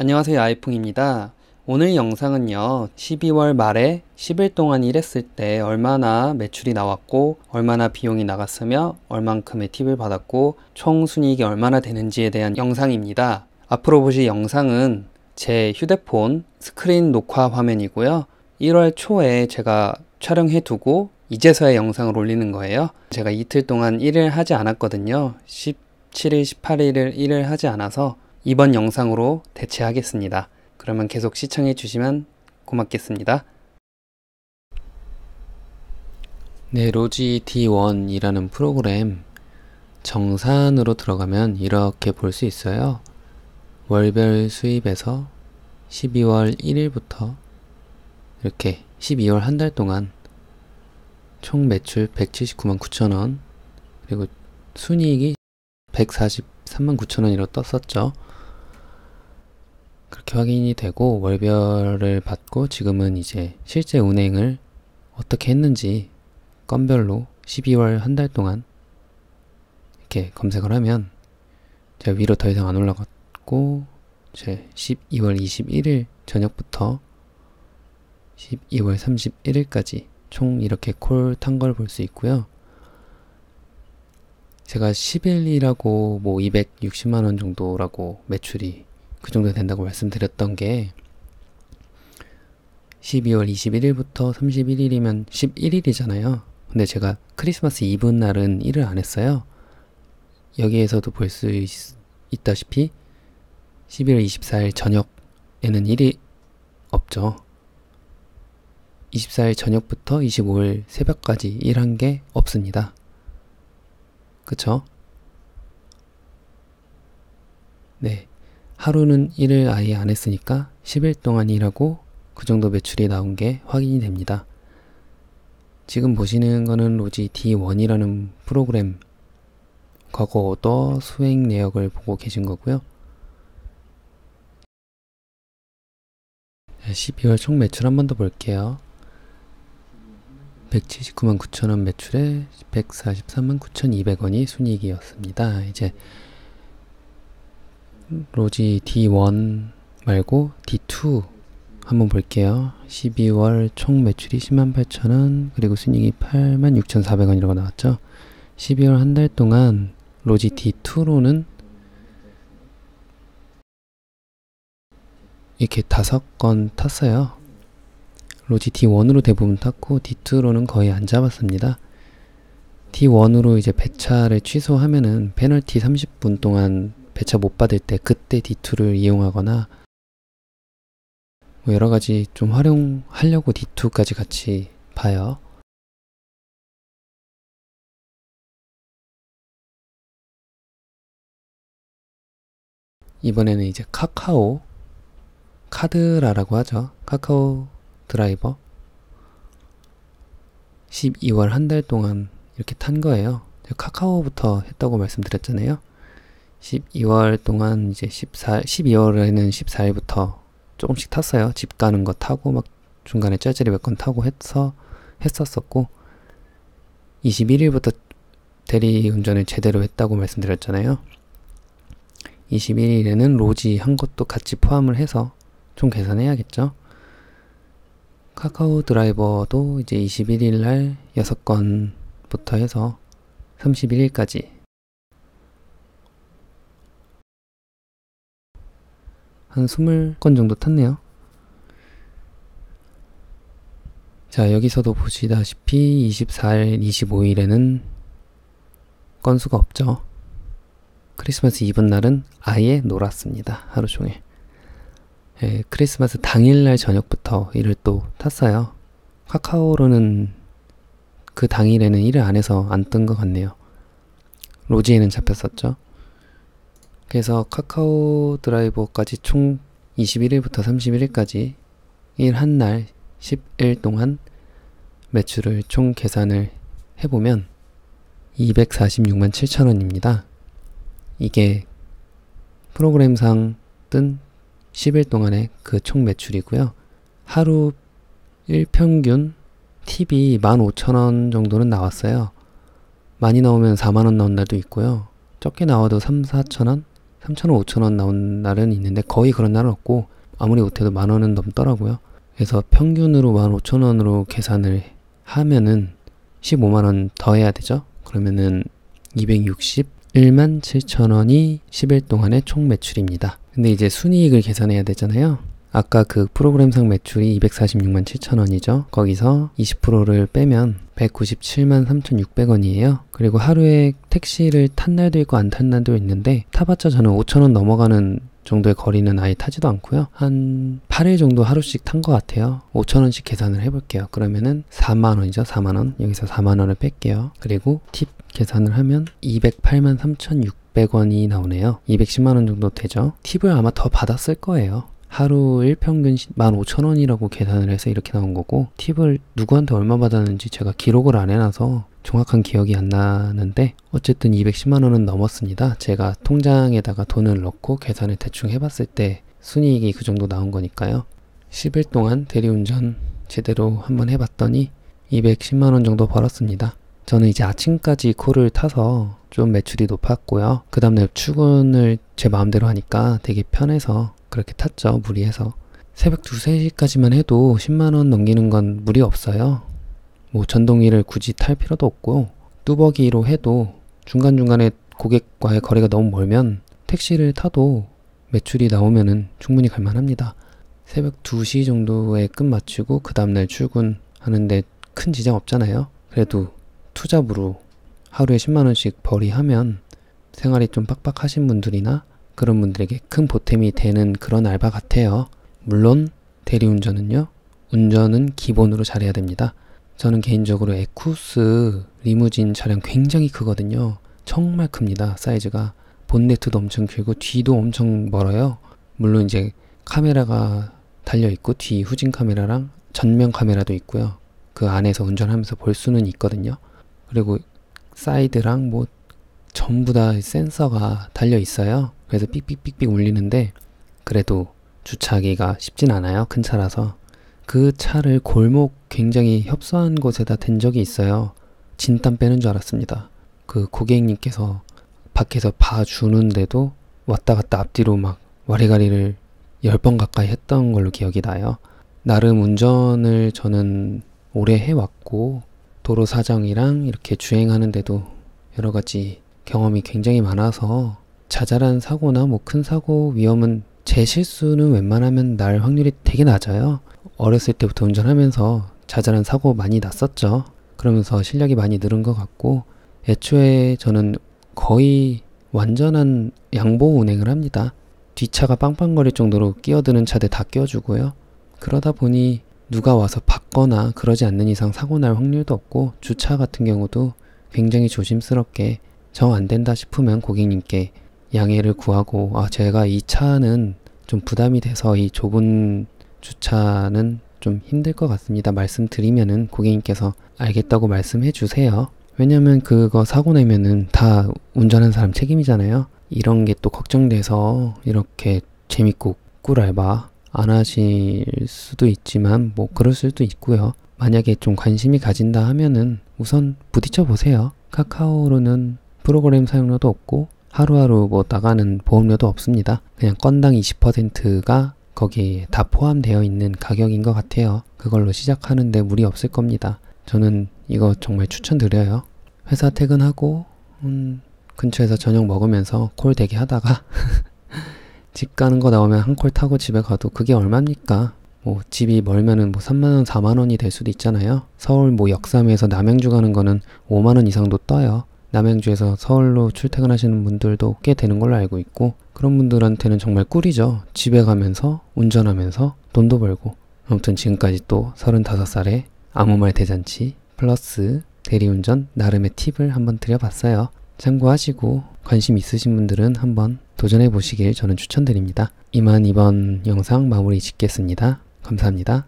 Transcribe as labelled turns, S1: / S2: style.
S1: 안녕하세요, 아이풍입니다. 오늘 영상은요, 12월 말에 10일 동안 일했을 때 얼마나 매출이 나왔고, 얼마나 비용이 나갔으며, 얼만큼의 팁을 받았고, 총 순이익이 얼마나 되는지에 대한 영상입니다. 앞으로 보실 영상은 제 휴대폰 스크린 녹화 화면이고요. 1월 초에 제가 촬영해 두고 이제서야 영상을 올리는 거예요. 제가 이틀 동안 일을 하지 않았거든요. 17일, 18일을 일을 하지 않아서 이번 영상으로 대체하겠습니다. 그러면 계속 시청해 주시면 고맙겠습니다. 네, 로지 D1이라는 프로그램 정산으로 들어가면 이렇게 볼 수 있어요. 월별 수입에서 12월 1일부터 이렇게 12월 한 달 동안 총 매출 179만 9천원, 그리고 순이익이 143만 9천원으로 떴었죠. 그렇게 확인이 되고 월별을 받고, 지금은 이제 실제 운행을 어떻게 했는지 건별로 12월 한 달 동안 이렇게 검색을 하면 제가 위로 더 이상 안 올라갔고, 제 12월 21일 저녁부터 12월 31일까지 총 이렇게 콜 탄 걸 볼 수 있고요. 제가 10일이라고 뭐 260만원 정도라고 매출이 그 정도 된다고 말씀드렸던 게 12월 21일부터 31일이면 11일이잖아요. 근데 제가 크리스마스 이브 날은 일을 안 했어요. 여기에서도 볼 수 있다시피 12월 24일 저녁에는 일이 없죠. 24일 저녁부터 25일 새벽까지 일한 게 없습니다. 그쵸? 네. 하루는 일을 아예 안 했으니까 10일 동안 일하고 그 정도 매출이 나온 게 확인이 됩니다. 지금 보시는 거는 로지 D1이라는 프로그램 과거 오더 수행 내역을 보고 계신 거고요. 12월 총 매출 한 번 더 볼게요. 179만 9천원 매출에 143만 9,200원이 순이익이었습니다. 이제 로지 D1 말고 D2 한번 볼게요. 12월 총 매출이 10만 8천원, 그리고 순이익이 8만 6,400원이라고 나왔죠. 12월 한 달 동안 로지 D2로는 이렇게 5건 탔어요. 로지 D1으로 대부분 탔고 D2로는 거의 안 잡았습니다. D1으로 이제 배차를 취소하면은 페널티 30분 동안 배차 못 받을 때 그때 D2를 이용하거나, 뭐 여러가지 좀 활용하려고 D2까지 같이 봐요. 이번에는 이제 카카오 카드라라고 하죠. 카카오 드라이버 12월 한 달 동안 이렇게 탄 거예요. 카카오부터 했다고 말씀드렸잖아요. 12월 동안 이제 12월에는 14일부터 조금씩 탔어요. 집 가는 거 타고 막 중간에 짤짤이 몇 건 타고 했었었고, 21일부터 대리운전을 제대로 했다고 말씀드렸잖아요. 21일에는 로지 한 것도 같이 포함을 해서 총 계산해야겠죠. 카카오 드라이버도 이제 21일 날 6건부터 해서 31일까지 한 20건 정도 탔네요. 자, 여기서도 보시다시피 24일, 25일에는 건수가 없죠. 크리스마스 이브 날은 아예 놀았습니다. 하루 종일. 예, 크리스마스 당일날 저녁부터 일을 또 탔어요. 카카오로는 그 당일에는 일을 안 해서 안 뜬 것 같네요. 로지에는 잡혔었죠. 그래서 카카오 드라이버까지 총 21일부터 31일까지 일한 날 10일 동안 매출을 총 계산을 해보면 246만 7천원입니다. 이게 프로그램상 뜬 10일 동안의 그 총 매출이고요. 하루 일평균 팁이 15,000원 정도는 나왔어요. 많이 나오면 4만원 나온 날도 있고요. 적게 나와도 3, 4천원? 3,000원, 5,000원 나온 날은 있는데 거의 그런 날은 없고 아무리 못해도 10,000원은 넘더라고요. 그래서 평균으로 15,000원으로 계산을 하면은 15만원 더 해야 되죠. 그러면은 261만 7천원이 10일 동안의 총 매출입니다. 근데 이제 순이익을 계산해야 되잖아요. 아까 그 프로그램상 매출이 246만 7천원이죠. 거기서 20%를 빼면 197만 3,600원이에요. 그리고 하루에 택시를 탄 날도 있고 안 탄 날도 있는데 타봤자 저는 5,000원 넘어가는 정도의 거리는 아예 타지도 않고요. 한 8일 정도 하루씩 탄 것 같아요. 5,000원씩 계산을 해볼게요. 그러면은 4만원이죠. 4만원. 여기서 4만원을 뺄게요. 그리고 팁 계산을 하면 208만 3,600원이 나오네요. 210만원 정도 되죠. 팁을 아마 더 받았을 거예요. 하루 일평균 15,000원이라고 계산을 해서 이렇게 나온 거고, 팁을 누구한테 얼마 받았는지 제가 기록을 안 해놔서 정확한 기억이 안 나는데 어쨌든 210만원은 넘었습니다. 제가 통장에다가 돈을 넣고 계산을 대충 해봤을 때 순이익이 그 정도 나온 거니까요. 10일 동안 대리운전 제대로 한번 해봤더니 210만원 정도 벌었습니다. 저는 이제 아침까지 콜을 타서 좀 매출이 높았고요. 그 다음날 출근을 제 마음대로 하니까 되게 편해서 그렇게 탔죠. 무리해서. 새벽 2, 3시까지만 해도 10만원 넘기는 건 무리 없어요. 뭐 전동기를 굳이 탈 필요도 없고, 뚜벅이로 해도 중간중간에 고객과의 거리가 너무 멀면 택시를 타도 매출이 나오면은 충분히 갈만합니다. 새벽 2시 정도에 끝 마치고 그 다음날 출근하는데 큰 지장 없잖아요. 그래도 투잡으로 하루에 10만원씩 벌이하면 생활이 좀 빡빡하신 분들이나 그런 분들에게 큰 보탬이 되는 그런 알바 같아요. 물론 대리운전은요, 운전은 기본으로 잘해야 됩니다. 저는 개인적으로 에쿠스 리무진 차량 굉장히 크거든요. 정말 큽니다. 사이즈가. 본네트도 엄청 길고 뒤도 엄청 멀어요. 물론 이제 카메라가 달려있고 뒤 후진 카메라랑 전면 카메라도 있고요. 그 안에서 운전하면서 볼 수는 있거든요. 그리고 사이드랑 뭐 전부 다 센서가 달려있어요. 그래서 삑삑삑삑 울리는데 그래도 주차하기가 쉽진 않아요. 큰 차라서. 그 차를 골목 굉장히 협소한 곳에다 댄 적이 있어요. 진땀 빼는 줄 알았습니다. 그 고객님께서 밖에서 봐주는데도 왔다 갔다 앞뒤로 막 와리가리를 10번 가까이 했던 걸로 기억이 나요. 나름 운전을 저는 오래 해왔고 도로 사정이랑 이렇게 주행하는데도 여러 가지 경험이 굉장히 많아서 자잘한 사고나 뭐 큰 사고 위험은 제 실수는 웬만하면 날 확률이 되게 낮아요. 어렸을 때부터 운전하면서 자잘한 사고 많이 났었죠. 그러면서 실력이 많이 늘은 것 같고, 애초에 저는 거의 완전한 양보 운행을 합니다. 뒷차가 빵빵거릴 정도로 끼어드는 차들 다 끼워주고요. 그러다 보니 누가 와서 받거나 그러지 않는 이상 사고 날 확률도 없고, 주차 같은 경우도 굉장히 조심스럽게 정 안 된다 싶으면 고객님께 양해를 구하고, 제가 이 차는 좀 부담이 돼서 이 좁은 주차는 좀 힘들 것 같습니다. 말씀드리면은 고객님께서 알겠다고 말씀해 주세요. 왜냐면 그거 사고 내면은 다 운전한 사람 책임이잖아요. 이런 게 또 걱정돼서 이렇게 재밌고 꿀알바 안 하실 수도 있지만 뭐 그럴 수도 있고요. 만약에 좀 관심이 가진다 하면은 우선 부딪혀 보세요. 카카오로는 프로그램 사용료도 없고 하루하루 뭐 나가는 보험료도 없습니다. 그냥 건당 20%가 거기에 다 포함되어 있는 가격인 것 같아요. 그걸로 시작하는데 무리 없을 겁니다. 저는 이거 정말 추천드려요. 회사 퇴근하고 근처에서 저녁 먹으면서 콜 대기 하다가 집 가는 거 나오면 한 콜 타고 집에 가도 그게 얼마입니까? 뭐 집이 멀면은 뭐 3만원, 4만원이 될 수도 있잖아요. 서울 뭐 역삼에서 남양주 가는 거는 5만원 이상도 떠요. 남양주에서 서울로 출퇴근하시는 분들도 꽤 되는 걸로 알고 있고, 그런 분들한테는 정말 꿀이죠. 집에 가면서 운전하면서 돈도 벌고. 아무튼 지금까지 또 35살에 아무 말 대잔치 플러스 대리운전 나름의 팁을 한번 드려봤어요. 참고하시고 관심 있으신 분들은 한번 도전해 보시길 저는 추천드립니다. 이만 이번 영상 마무리 짓겠습니다. 감사합니다.